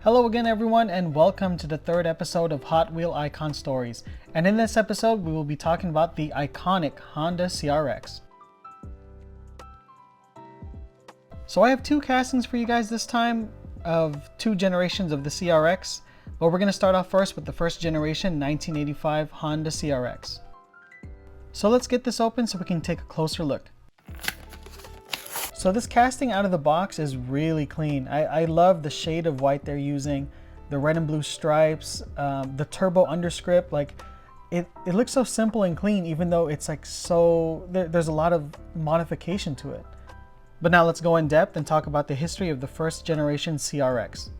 Hello again everyone, and welcome to the third episode of HotWheel Icon Stories. And in this episode we will be talking about the iconic Honda CRX. So I have two castings for you guys this time of two generations of the CRX, but we're going to start off first with the first generation 1985 Honda CRX. So let's get this open so we can take a closer look. So this casting out of the box is really clean. I love the shade of white they're using, the red and blue stripes, the turbo underscript. Like it looks so simple and clean, even though it's like there's a lot of modification to it. But now let's go in depth and talk about the history of the first generation CRX.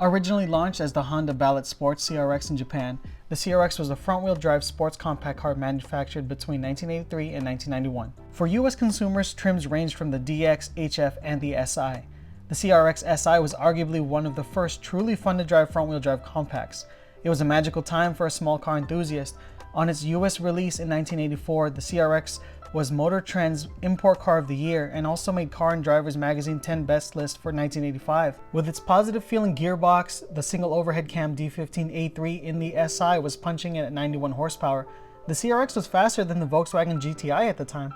Originally launched as the Honda Ballot Sports CRX in Japan, the CRX was a front-wheel drive sports compact car manufactured between 1983 and 1991. For US consumers, trims ranged from the DX, HF, and the SI. The CRX SI was arguably one of the first truly fun-to-drive front-wheel drive compacts. It was a magical time for a small car enthusiast. On its US release in 1984, the CRX was Motor Trend's Import Car of the Year and also made Car and Drivers Magazine 10 Best list for 1985. With its positive feeling gearbox, the single overhead cam D15A3 in the SI was punching in at 91 horsepower. The CRX was faster than the Volkswagen GTI at the time.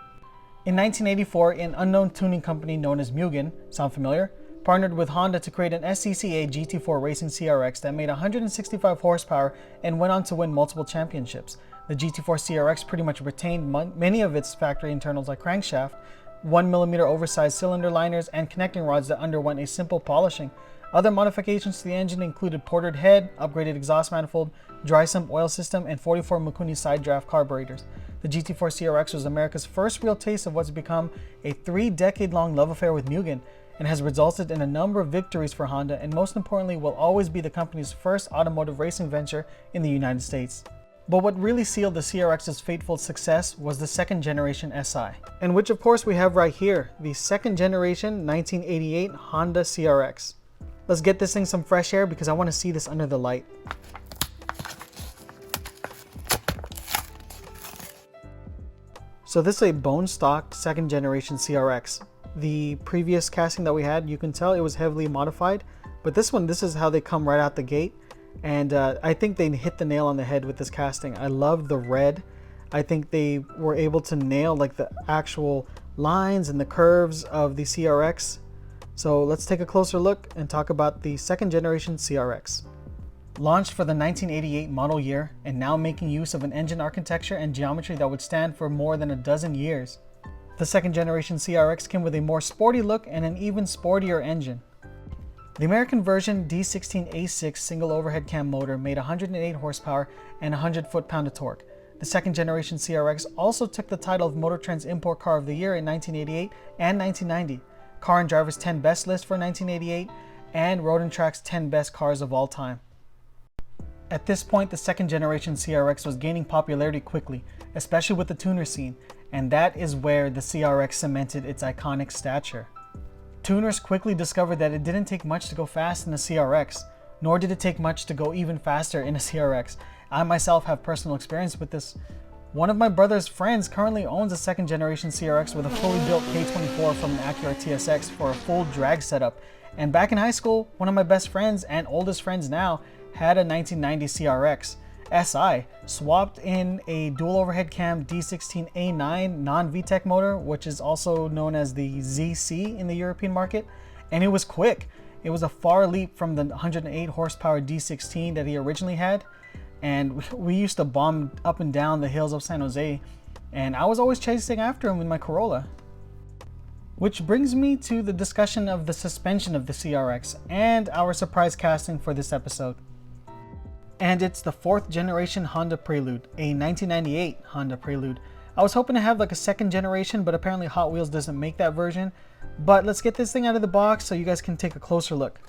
In 1984, an unknown tuning company known as Mugen, sound familiar, partnered with Honda to create an SCCA GT4 racing CRX that made 165 horsepower and went on to win multiple championships. The GT4 CRX pretty much retained many of its factory internals like crankshaft, 1mm oversized cylinder liners, and connecting rods that underwent a simple polishing. Other modifications to the engine included ported head, upgraded exhaust manifold, dry sump oil system, and 44 Mikuni side draft carburetors. The GT4 CRX was America's first real taste of what's become a 3-decade-long love affair with Mugen, and has resulted in a number of victories for Honda, and most importantly will always be the company's first automotive racing venture in the United States. But what really sealed the CRX's fateful success was the second generation SI, and which of course we have right here, the second generation 1988 Honda CRX. Let's get this thing some fresh air because I want to see this under the light. So this is a bone stock second generation CRX. The previous casting that we had, you can tell it was heavily modified, but this is how they come right out the gate. And I think they hit the nail on the head with this casting. I love the red. I think they were able to nail like the actual lines and the curves of the CRX. So let's take a closer look and talk about the second generation CRX. Launched for the 1988 model year and now making use of an engine architecture and geometry that would stand for more than a dozen years. The second generation CRX came with a more sporty look and an even sportier engine. The American version D16A6 single overhead cam motor made 108 horsepower and 100 foot-pound of torque. The second generation CRX also took the title of Motor Trend's Import Car of the Year in 1988 and 1990, Car and Drivers 10 Best list for 1988, and Road & Track's 10 Best Cars of All Time. At this point, the second generation CRX was gaining popularity quickly, especially with the tuner scene, and that is where the CRX cemented its iconic stature. Tuners quickly discovered that it didn't take much to go fast in a CRX, nor did it take much to go even faster in a CRX. I myself have personal experience with this. One of my brother's friends currently owns a second generation CRX with a fully built K24 from an Acura TSX for a full drag setup. And back in high school, one of my best friends and oldest friends now had a 1990 CRX SI, swapped in a dual overhead cam D16A9 non-VTEC motor, which is also known as the ZC in the European market, and it was quick. It was a far leap from the 108 horsepower D16 that he originally had, and we used to bomb up and down the hills of San Jose, and I was always chasing after him with my Corolla. Which brings me to the discussion of the suspension of the CRX and our surprise casting for this episode. And it's the fourth generation Honda Prelude, a 1998 Honda Prelude. I was hoping to have like a second generation, but apparently Hot Wheels doesn't make that version. But let's get this thing out of the box so you guys can take a closer look.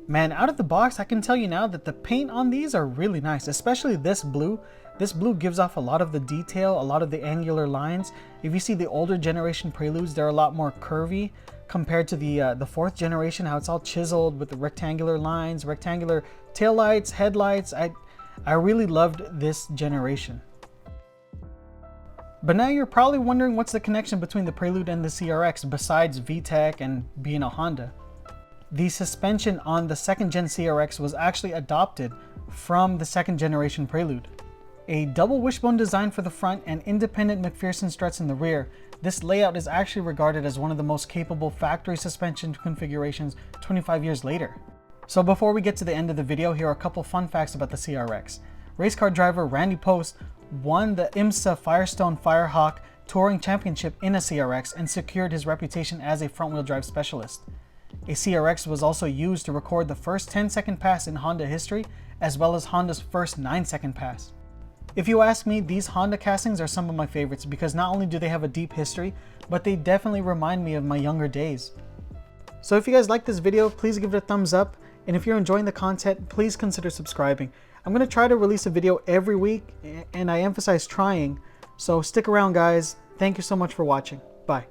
Man, out of the box, I can tell you now that the paint on these are really nice, especially this blue. This blue gives off a lot of the detail, a lot of the angular lines. If you see the older generation Preludes, they're a lot more curvy compared to the fourth generation, how it's all chiseled with the rectangular lines, rectangular taillights, headlights. I really loved this generation. But now you're probably wondering what's the connection between the Prelude and the CRX besides VTEC and being a Honda. The suspension on the second gen CRX was actually adopted from the second generation Prelude. A double wishbone design for the front and independent McPherson struts in the rear, this layout is actually regarded as one of the most capable factory suspension configurations 25 years later. So before we get to the end of the video, here are a couple fun facts about the CRX. Race car driver Randy Post won the IMSA Firestone Firehawk Touring Championship in a CRX and secured his reputation as a front-wheel drive specialist. A CRX was also used to record the first 10-second pass in Honda history, as well as Honda's first 9-second pass. If you ask me, these Honda castings are some of my favorites because not only do they have a deep history, but they definitely remind me of my younger days. So if you guys like this video, please give it a thumbs up, and if you're enjoying the content, please consider subscribing. I'm going to try to release a video every week, and I emphasize trying, so stick around guys. Thank you so much for watching. Bye.